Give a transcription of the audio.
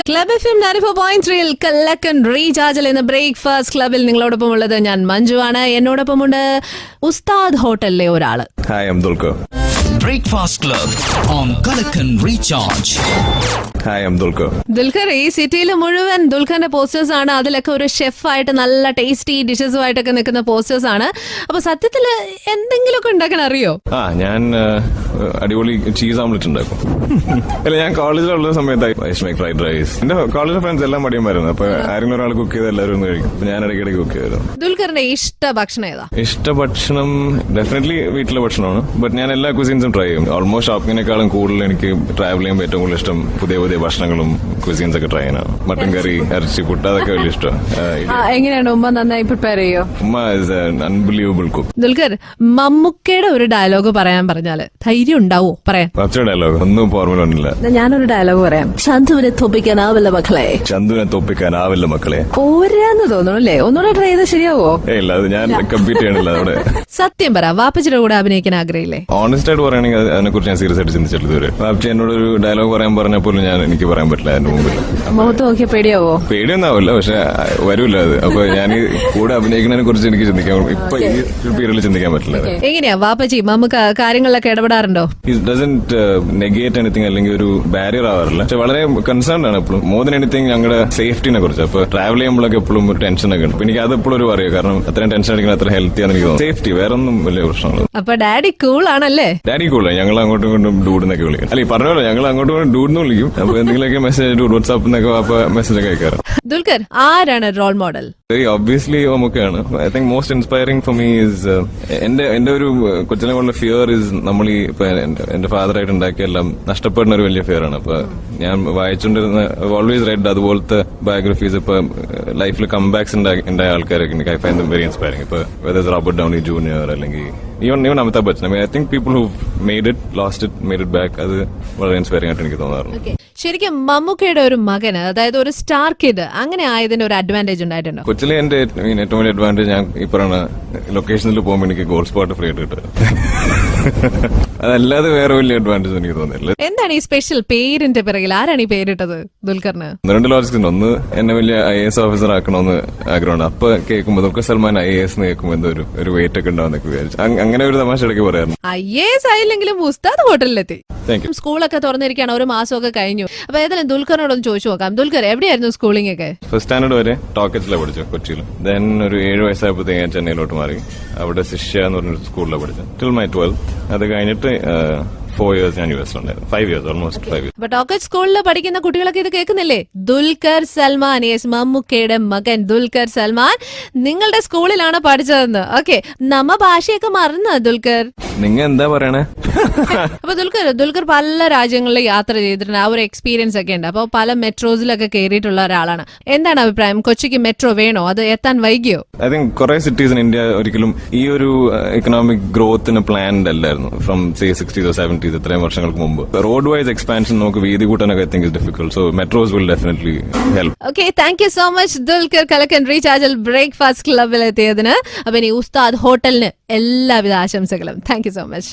Club FM 94.3 കലക്കൻ റീചാർജിൽ എന്ന breakfast ക്ലബിൽ നിങ്ങളോടൊപ്പം ഉള്ളത് ഞാൻ മഞ്ജുവാണ്. എന്നോടൊപ്പമുണ്ട് ഉസ്താദ് ഹോട്ടലിലെ ഒരാള്. ഹായ്, അബ്ദുൽക്കർ. Breakfast Club on Kalakan Recharge. Hi, അബ്ദുൽക്കർ. ദുൽഖർ, ഈ സിറ്റിയിൽ മുഴുവൻ ദുൽഖറിന്റെ പോസ്റ്റേഴ്സ് ആണ്. അതിലൊക്കെ ഒരു ഷെഫായിട്ട് നല്ല ടേസ്റ്റി ഡിഷസുമായിട്ടൊക്കെ നിൽക്കുന്ന പോസ്റ്റേഴ്സ് ആണ്. അപ്പൊ സത്യത്തില് എന്തെങ്കിലുമൊക്കെ ഉണ്ടാക്കാൻ അറിയോ? ഞാൻ അടിപൊളി ചീസ് ഓംലെറ്റ് ഉണ്ടാക്കും. അല്ല, ഞാൻ കോളേജിലുള്ള സമയത്തായി ഫ്രൈഡ് റൈസ്. എന്റെ കോളേജിലെ ഫ്രണ്ട്സ് എല്ലാം മടിയന്മാരുന്നു. അപ്പൊ ആരെങ്കിലും ഒരാൾ കുക്ക് ചെയ്ത് എല്ലാവരും ഒന്ന് കഴിക്കും. ഞാൻ ഇടയ്ക്കിടയ്ക്ക് കുക്ക് ചെയ്തായിരുന്നു. ദുൽഖറിന്റെ ഇഷ്ട ഭക്ഷണം ഏതാ? ഇഷ്ട ഭക്ഷണം ഡെഫിനറ്റ്ലി വീട്ടിലെ ഭക്ഷണമാണ്. ബട്ട് ഞാൻ എല്ലാ കുസീൻസും ട്രൈ ചെയ്യും. ഓൾമോസ്റ്റ് ഷോപ്പിങ്ങിനേക്കാളും കൂടുതൽ എനിക്ക് ട്രാവൽ ചെയ്യുമ്പോൾ ഏറ്റവും കൂടുതൽ ഇഷ്ടം പുതിയ പുതിയ ഭക്ഷണങ്ങളും കുസീൻസ് ഒക്കെ ട്രൈ ചെയ്യാനാണ്. മട്ടൻ കറി, ഇറച്ചി, പുട്ട, അതൊക്കെ വലിയ ഇഷ്ടമാണ്. എങ്ങനെയാണ് ഉമ്മ നന്നായി പ്രിപ്പയർ ചെയ്യോ? ഉമ്മ ഇസ് അൺബിലീവബിൾ കുക്ക്. ദുൽഖർ, മമ്മൂക്കയുടെ ഒരു ഡയലോഗ് പറയാൻ പറഞ്ഞാല് ധൈര്യം ഉണ്ടാവോ പറയാൻ? കുറച്ച് ഡയലോഗ് ഒന്നും ഫോർമുല. ഞാനൊരു ഡയലോഗ് പറയാം. ചന്തുവിനെ തോപ്പിക്കാനാവില്ല മക്കളെ. ചന്തുവിനെ തോപ്പിക്കാനാവില്ല മക്കളെ. പോരാന്ന് തോന്നുന്നു അല്ലേ? ഒന്നുകൂടെ ട്രൈ ചെയ്ത് ശരിയാവോ? ഇല്ല, അത് ഞാൻ കമ്പീറ്റ് ചെയ്യണില്ല അവിടെ. സത്യം പറ, വാപ്പച്ചിയുടെ കൂടെ അഭിനയിക്കാൻ ആഗ്രഹില്ലേ? ഓണസ്റ്റ് ആയിട്ട് പറയുകയാണെങ്കിൽ അതിനെ കുറിച്ച് ഞാൻ സീരിയസ് ആയിട്ട് ചിന്തിച്ചിട്ടില്ല ഇതുവരെ. വാപ്പച്ചി എന്നോട് ഒരു ഡയലോഗ് പറയാൻ പറഞ്ഞപ്പോലും എനിക്ക് പറയാൻ പറ്റില്ല അതിന്റെ മുമ്പിൽ. മുഖത്ത് നോക്കിയ പേടിയാവോ? പേടിയൊന്നും ആവില്ല, പക്ഷെ വരൂല്ല അത്. അപ്പൊ ഞാൻ കൂടെ അഭിനയിക്കുന്നതിനെ കുറിച്ച് എനിക്ക് ചിന്തിക്കാൻ ഇപ്പൊ ഈ പീരീഡിൽ ചിന്തിക്കാൻ പറ്റില്ല. എങ്ങനെയാ വാപ്പച്ചി നമുക്ക് കാര്യങ്ങളിലൊക്കെ ഇടപെടാറുണ്ടോ? ഇറ്റ് ഡസന്റ് നെഗേറ്റ് എനിത്തിങ്, അല്ലെങ്കിൽ ഒരു ബാരിയർ ആവാറില്ല. പക്ഷെ വളരെ കൺസേൺഡ് ആണ് എപ്പോഴും. മോർ ദൻ എനിത്തിങ് ഞങ്ങളുടെ സേഫ്റ്റിനെ കുറിച്ച്. അപ്പൊ ട്രാവൽ ചെയ്യുമ്പോഴൊക്കെ എപ്പോഴും ഒരു ടെൻഷനൊക്കെ ഉണ്ട്. എനിക്ക് അത് എപ്പോഴും ഒരു പറയുക, കാരണം അത്രയും ടെൻഷൻ അടിക്കുന്നത് അത്ര ഹെൽത്തി ആണെന്ന് എനിക്ക് തോന്നുന്നു. സേഫ്റ്റി വേറെ ഒന്നും വലിയ പ്രശ്നമാണ്. അപ്പൊ ഡാഡി കൂൾ ആണല്ലേ? ഡാഡി കൂളാണ്. ഞങ്ങൾ അങ്ങോട്ടും ഇങ്ങോട്ടും ഡൂഡെന്നൊക്കെ വിളിക്കും. അല്ലെ, പറഞ്ഞല്ലോ, ഞങ്ങൾ അങ്ങോട്ടും ഇങ്ങോട്ടും ഡൂഡെന്ന് വിളിക്കും. അപ്പൊ എന്തെങ്കിലുമൊക്കെ മെസ്സേജ് വാട്സ്ആപ്പ് എന്നൊക്കെ മെസ്സേജ് ഒക്കെ അയക്കാറ്. ദുൽഖർ, ആരാണ് റോൾ മോഡൽ? വെരി ഒബ്വിയസ്ലി ഓമൊക്കെയാണ്. I think most inspiring for me is എന്റെ ഒരു കൊച്ചിനെ കൊണ്ടുള്ള ഫിയർ ഈസ് നമ്മൾ ഈ എന്റെ ഫാദറായിട്ട് ഉണ്ടാക്കിയെല്ലാം നഷ്ടപ്പെടുന്ന ഒരു വലിയ ഫിയർ ആണ്. അപ്പൊ ഞാൻ വായിച്ചുകൊണ്ടിരുന്ന ഓൾവേസ് റെഡ് അതുപോലത്തെ ബയോഗ്രഫീസ്. ഇപ്പൊ ലൈഫിൽ കംബാക്സ് ഉണ്ടായ ആൾക്കാരൊക്കെ എനിക്ക് I find dum very inspiring. ഇപ്പൊ വെദർ റോബർട്ട് ഡൗണി ജൂനിയർ അല്ലെങ്കിൽ even Amitabh Bachchan. I think people who made it, lost it, made it back. അത് വളരെ ഇൻസ്പയറിംഗ് ആയിട്ട് എനിക്ക് തോന്നാറുണ്ട്. ശരിക്കും മമ്മൂക്കയുടെ ഒരു മകന്, അതായത് ഒരു സ്റ്റാർ കിഡ്, അങ്ങനെ ആയതിന്റെ ഒരു അഡ്വാൻറ്റേജ് ഉണ്ടായിട്ടുണ്ടോ? കൊച്ചിലെ എന്റെ ഏറ്റവും വലിയ അഡ്വാൻറ്റേജ്, ഞാൻ ഈ പറയുന്ന ലൊക്കേഷനിൽ പോകുമ്പോൾ എനിക്ക് ഗോൾഡ് സ്പോട്ട് ഫ്രീ ആയിട്ട് കിട്ടും. അതല്ലാതെ വേറെ വലിയ അഡ്വാൻറ്റേജ് എനിക്ക് തോന്നില്ല. എന്താണ് ഈ സ്പെഷ്യൽ പേരിന്റെ പിറകിൽ? ആരാണ് ഈ പേരിട്ടത് ദുൽഖറിന്? രണ്ട് ലോജിക്സ് ഉണ്ട്. ഒന്ന്, എന്നെ വലിയ IAS ഓഫീസർ ആക്കണമെന്ന് ആഗ്രഹമുണ്ട്. അപ്പൊ കേൾക്കുമ്പോൾ ദുൽഖർ സൽമാൻ IAS എന്ന് കേൾക്കുമ്പോൾ എന്തോ ഒരു വെയിറ്റ് ഒക്കെ ഉണ്ടാവുന്നൊക്കെ വിചാരിച്ചു. അങ്ങനെ ഒരു തമാശ ഇടയ്ക്ക് പറയാറുണ്ട്. IAS ആയില്ലെങ്കിലും ഉസ്താദ് ഹോട്ടലിലെത്തി. സ്കൂളൊക്കെ തുറന്നിരിക്കുകയാണ്, ഒരു മാസമൊക്കെ കഴിഞ്ഞു. അപ്പൊ ഏതായാലും ദുൽഖറിനോടൊന്ന് ചോദിച്ചു നോക്കാം. ദുൽഖർ, എവിടെയായിരുന്നു സ്കൂളിംഗ് ഒക്കെ? ഫസ്റ്റ് സ്റ്റാൻഡേർഡ് വരെ ടോക്കറ്റ്സിലാണ് പഠിച്ചു, കൊച്ചിയിൽ. ദെൻ ഒരു 7 വയസ്സായപ്പോഴത്തേക്ക് ഞാൻ ചെന്നൈയിലോട്ട് മാറി. അവിടെ ശിഷ്യ എന്ന് പറഞ്ഞൊരു സ്കൂളിലാണ് പഠിച്ചത് ടിൽ മൈ 12. അത് കഴിഞ്ഞിട്ട് 4 years ഞാൻ യുഎസിലുണ്ടായിരുന്നു. 5 years, ഓൾമോസ്റ്റ് 5 years. അപ്പൊ ടോക്കറ്റ് സ്കൂളിൽ പഠിക്കുന്ന കുട്ടികളൊക്കെ ഇത് കേൾക്കുന്നില്ലേ? ദുൽഖർ സൽമാൻ, യെസ്, മമ്മൂക്കയുടെ മകൻ ദുൽഖർ സൽമാൻ നിങ്ങളുടെ സ്കൂളിലാണ് പഠിച്ചതെന്ന്. ഓക്കെ, നമ്മ ഭാഷയൊക്കെ മറന്ന ദുൽഖർ. നിങ്ങ എന്താ പറയണേ? അപ്പൊ ദുൽഖർ പല രാജ്യങ്ങളിൽ യാത്ര ചെയ്തിട്ടുണ്ട്. ആ ഒരു എക്സ്പീരിയൻസ് ഒക്കെ ഉണ്ട്. അപ്പൊ പല മെട്രോസിലൊക്കെ കയറിയിട്ടുള്ള ഒരാളാണ്. എന്താണ് അഭിപ്രായം? കൊച്ചിക്ക് മെട്രോ വേണോ? അത് എത്താൻ വൈകിയോ? ഐ തിങ്ക് കുറെ സിറ്റീസ് ഇൻ ഇന്ത്യ ഒരിക്കലും ഈ ഒരു എക്കണോമിക് ഗ്രോത്തിന് പ്ലാൻഡ് അല്ലായിരുന്നു. From say 60s or 70s, ഇത്രയും വർഷങ്ങൾക്ക് മുമ്പ്. റോഡ് വൈസ് എക്സ്പാൻഷൻ നമുക്ക് വീതി കൂട്ടാനൊക്കെ I think is difficult. So metros will definitely help. Okay, thank you so much Dulquer, Kalakkan റീചാർജിൽ ബ്രേക്ക്ഫാസ്റ്റ് ക്ലബിൽ എത്തിയതിന്. അപ്പൊ ഇനി ഉസ്താദ് ഹോട്ടലിന് എല്ലാവിധ ആശംസകളും. Thank you so much.